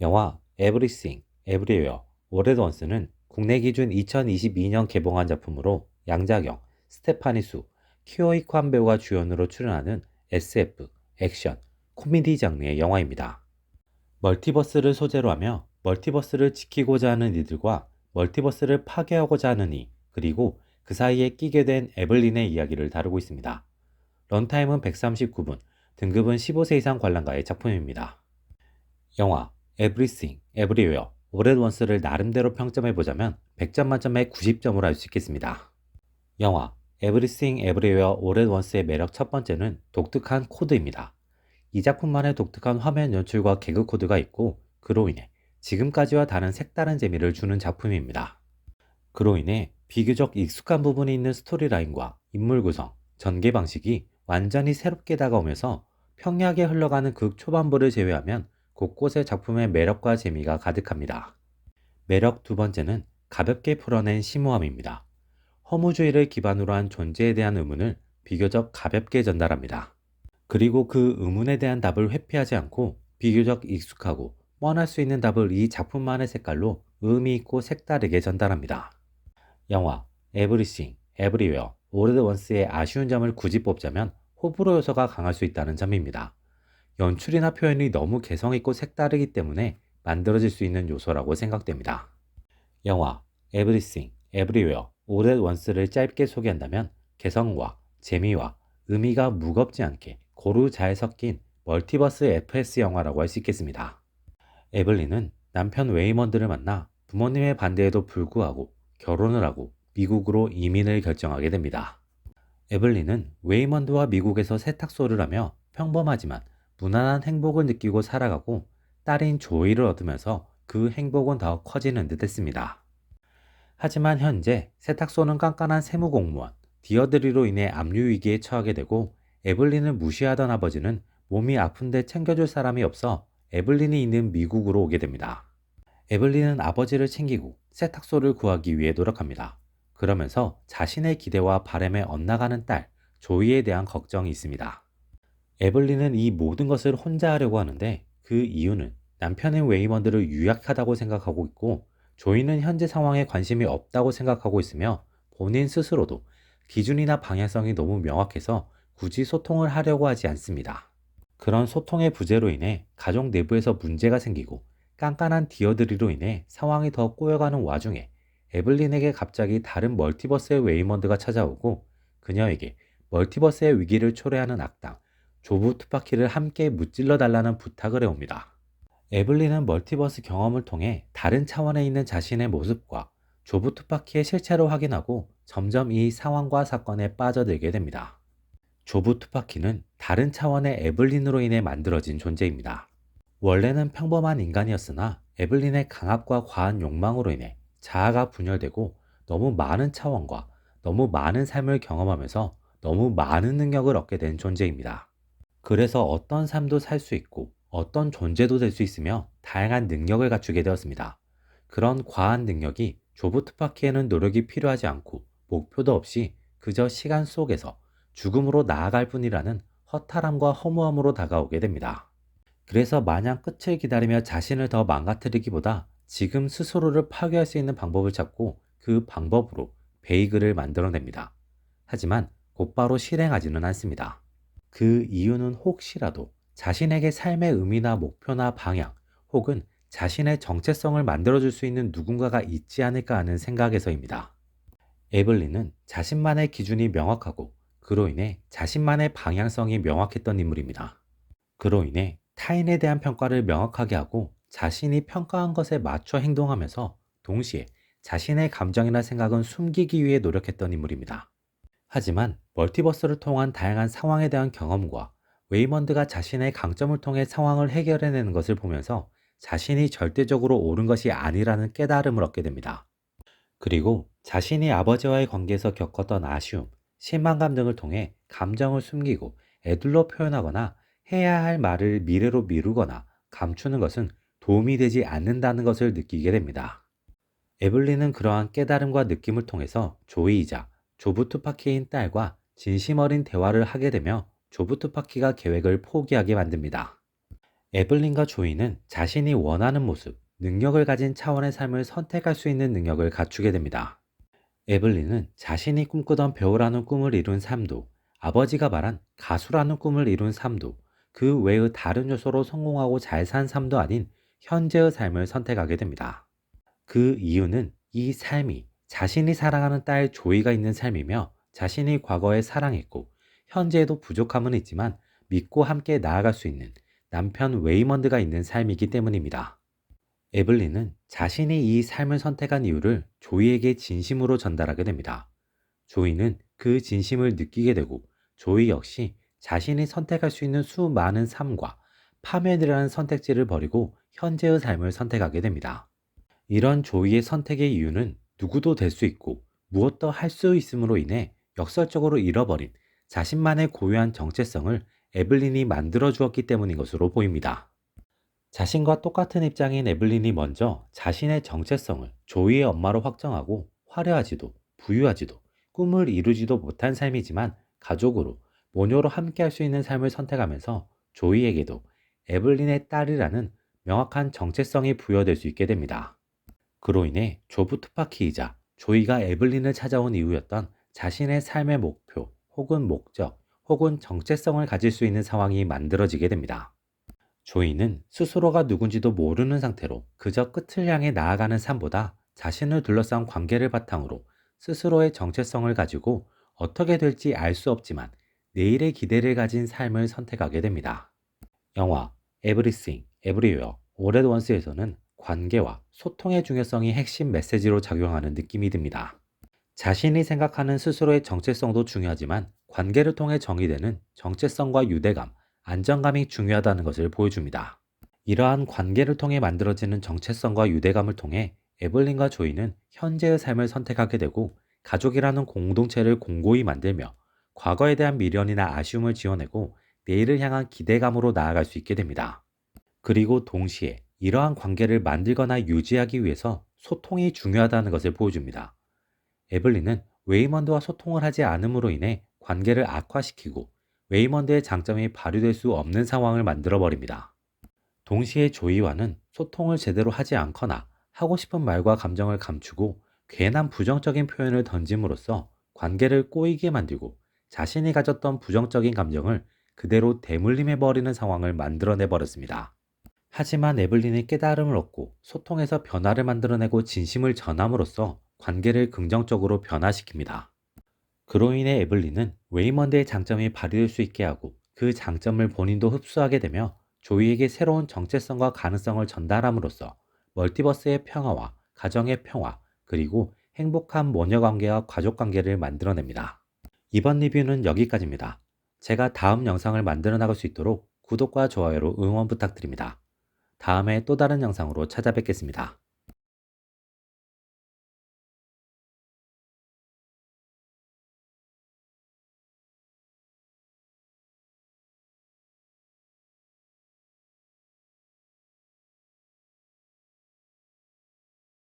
영화 Everything, Everywhere, All at Once는 국내 기준 2022년 개봉한 작품으로 양자경, 스테파니 수, 키오이 콴 배우가 주연으로 출연하는 SF, 액션, 코미디 장르의 영화입니다. 멀티버스를 소재로 하며 멀티버스를 지키고자 하는 이들과 멀티버스를 파괴하고자 하는 이, 그리고 그 사이에 끼게 된 에블린의 이야기를 다루고 있습니다. 런타임은 139분, 등급은 15세 이상 관람가의 작품입니다. 영화 Everything, Everywhere, All at Once를 나름대로 평점해보자면 100점 만점에 90점으로 할 수 있겠습니다. 영화 Everything, Everywhere, All at Once의 매력 첫 번째는 독특한 코드입니다. 이 작품만의 독특한 화면 연출과 개그 코드가 있고 그로 인해 지금까지와 다른 색다른 재미를 주는 작품입니다. 그로 인해 비교적 익숙한 부분이 있는 스토리라인과 인물 구성, 전개 방식이 완전히 새롭게 다가오면서 평이하게 흘러가는 극 초반부를 제외하면 곳곳에 작품의 매력과 재미가 가득합니다. 매력 두 번째는 가볍게 풀어낸 심오함입니다. 허무주의를 기반으로 한 존재에 대한 의문을 비교적 가볍게 전달합니다. 그리고 그 의문에 대한 답을 회피하지 않고 비교적 익숙하고 뻔할 수 있는 답을 이 작품만의 색깔로 의미 있고 색다르게 전달합니다. 영화 Everything, Everywhere, All at Once의 아쉬운 점을 굳이 뽑자면 호불호 요소가 강할 수 있다는 점입니다. 연출이나 표현이 너무 개성있고 색다르기 때문에 만들어질 수 있는 요소라고 생각됩니다. 영화 Everything, Everywhere, All at Once를 짧게 소개한다면 개성과 재미와 의미가 무겁지 않게 고루 잘 섞인 멀티버스 FS 영화라고 할 수 있겠습니다. 에블린은 남편 웨이먼드를 만나 부모님의 반대에도 불구하고 결혼을 하고 미국으로 이민을 결정하게 됩니다. 에블린은 웨이먼드와 미국에서 세탁소를 하며 평범하지만 무난한 행복을 느끼고 살아가고 딸인 조이를 얻으면서 그 행복은 더 커지는 듯 했습니다. 하지만 현재 세탁소는 깐깐한 세무공무원 디어드리로 인해 압류 위기에 처하게 되고 에블린을 무시하던 아버지는 몸이 아픈데 챙겨줄 사람이 없어 에블린이 있는 미국으로 오게 됩니다. 에블린은 아버지를 챙기고 세탁소를 구하기 위해 노력합니다. 그러면서 자신의 기대와 바람에 엇나가는 딸 조이에 대한 걱정이 있습니다. 에블린은 이 모든 것을 혼자 하려고 하는데 그 이유는 남편인 웨이먼드를 유약하다고 생각하고 있고 조이는 현재 상황에 관심이 없다고 생각하고 있으며 본인 스스로도 기준이나 방향성이 너무 명확해서 굳이 소통을 하려고 하지 않습니다. 그런 소통의 부재로 인해 가족 내부에서 문제가 생기고 깐깐한 디어드리로 인해 상황이 더 꼬여가는 와중에 에블린에게 갑자기 다른 멀티버스의 웨이먼드가 찾아오고 그녀에게 멀티버스의 위기를 초래하는 악당 조브 투파키를 함께 무찔러 달라는 부탁을 해옵니다. 에블린은 멀티버스 경험을 통해 다른 차원에 있는 자신의 모습과 조브 투파키의 실체를 확인하고 점점 이 상황과 사건에 빠져들게 됩니다. 조브 투파키는 다른 차원의 에블린으로 인해 만들어진 존재입니다. 원래는 평범한 인간이었으나 에블린의 강압과 과한 욕망으로 인해 자아가 분열되고 너무 많은 차원과 너무 많은 삶을 경험하면서 너무 많은 능력을 얻게 된 존재입니다. 그래서 어떤 삶도 살 수 있고 어떤 존재도 될 수 있으며 다양한 능력을 갖추게 되었습니다. 그런 과한 능력이 조브 투파키에는 노력이 필요하지 않고 목표도 없이 그저 시간 속에서 죽음으로 나아갈 뿐이라는 허탈함과 허무함으로 다가오게 됩니다. 그래서 마냥 끝을 기다리며 자신을 더 망가뜨리기보다 지금 스스로를 파괴할 수 있는 방법을 찾고 그 방법으로 베이글을 만들어냅니다. 하지만 곧바로 실행하지는 않습니다. 그 이유는 혹시라도 자신에게 삶의 의미나 목표나 방향 혹은 자신의 정체성을 만들어줄 수 있는 누군가가 있지 않을까 하는 생각에서입니다. 에블린은 자신만의 기준이 명확하고 그로 인해 자신만의 방향성이 명확했던 인물입니다. 그로 인해 타인에 대한 평가를 명확하게 하고 자신이 평가한 것에 맞춰 행동하면서 동시에 자신의 감정이나 생각은 숨기기 위해 노력했던 인물입니다. 하지만 멀티버스를 통한 다양한 상황에 대한 경험과 웨이먼드가 자신의 강점을 통해 상황을 해결해내는 것을 보면서 자신이 절대적으로 옳은 것이 아니라는 깨달음을 얻게 됩니다. 그리고 자신이 아버지와의 관계에서 겪었던 아쉬움, 실망감 등을 통해 감정을 숨기고 애둘러 표현하거나 해야 할 말을 미래로 미루거나 감추는 것은 도움이 되지 않는다는 것을 느끼게 됩니다. 에블린은 그러한 깨달음과 느낌을 통해서 조이이자 조브 투파키인 딸과 진심 어린 대화를 하게 되며 조브 투파키가 계획을 포기하게 만듭니다. 에블린과 조이는 자신이 원하는 모습, 능력을 가진 차원의 삶을 선택할 수 있는 능력을 갖추게 됩니다. 에블린은 자신이 꿈꾸던 배우라는 꿈을 이룬 삶도, 아버지가 말한 가수라는 꿈을 이룬 삶도, 그 외의 다른 요소로 성공하고 잘 산 삶도 아닌 현재의 삶을 선택하게 됩니다. 그 이유는 이 삶이 자신이 사랑하는 딸 조이가 있는 삶이며 자신이 과거에 사랑했고 현재에도 부족함은 있지만 믿고 함께 나아갈 수 있는 남편 웨이먼드가 있는 삶이기 때문입니다. 에블린은 자신이 이 삶을 선택한 이유를 조이에게 진심으로 전달하게 됩니다. 조이는 그 진심을 느끼게 되고 조이 역시 자신이 선택할 수 있는 수많은 삶과 파멸이라는 선택지를 버리고 현재의 삶을 선택하게 됩니다. 이런 조이의 선택의 이유는 누구도 될 수 있고 무엇도 할 수 있음으로 인해 역설적으로 잃어버린 자신만의 고유한 정체성을 에블린이 만들어 주었기 때문인 것으로 보입니다. 자신과 똑같은 입장인 에블린이 먼저 자신의 정체성을 조이의 엄마로 확정하고 화려하지도 부유하지도 꿈을 이루지도 못한 삶이지만 가족으로 모녀로 함께 할 수 있는 삶을 선택하면서 조이에게도 에블린의 딸이라는 명확한 정체성이 부여될 수 있게 됩니다. 그로 인해 조부 투파키이자 조이가 에블린을 찾아온 이유였던 자신의 삶의 목표 혹은 목적 혹은 정체성을 가질 수 있는 상황이 만들어지게 됩니다. 조이는 스스로가 누군지도 모르는 상태로 그저 끝을 향해 나아가는 삶보다 자신을 둘러싼 관계를 바탕으로 스스로의 정체성을 가지고 어떻게 될지 알 수 없지만 내일의 기대를 가진 삶을 선택하게 됩니다. 영화 Everything, Everywhere, All at Once에서는 관계와 소통의 중요성이 핵심 메시지로 작용하는 느낌이 듭니다. 자신이 생각하는 스스로의 정체성도 중요하지만 관계를 통해 정의되는 정체성과 유대감, 안정감이 중요하다는 것을 보여줍니다. 이러한 관계를 통해 만들어지는 정체성과 유대감을 통해 에블린과 조이는 현재의 삶을 선택하게 되고 가족이라는 공동체를 공고히 만들며 과거에 대한 미련이나 아쉬움을 지워내고 내일을 향한 기대감으로 나아갈 수 있게 됩니다. 그리고 동시에 이러한 관계를 만들거나 유지하기 위해서 소통이 중요하다는 것을 보여줍니다. 에블린은 웨이먼드와 소통을 하지 않음으로 인해 관계를 악화시키고 웨이먼드의 장점이 발휘될 수 없는 상황을 만들어버립니다. 동시에 조이와는 소통을 제대로 하지 않거나 하고 싶은 말과 감정을 감추고 괜한 부정적인 표현을 던짐으로써 관계를 꼬이게 만들고 자신이 가졌던 부정적인 감정을 그대로 대물림해버리는 상황을 만들어내버렸습니다. 하지만 에블린이 깨달음을 얻고 소통에서 변화를 만들어내고 진심을 전함으로써 관계를 긍정적으로 변화시킵니다. 그로 인해 에블린은 웨이먼드의 장점이 발휘될 수 있게 하고 그 장점을 본인도 흡수하게 되며 조이에게 새로운 정체성과 가능성을 전달함으로써 멀티버스의 평화와 가정의 평화 그리고 행복한 모녀관계와 가족관계를 만들어냅니다. 이번 리뷰는 여기까지입니다. 제가 다음 영상을 만들어 나갈 수 있도록 구독과 좋아요로 응원 부탁드립니다. 다음에 또 다른 영상으로 찾아뵙겠습니다.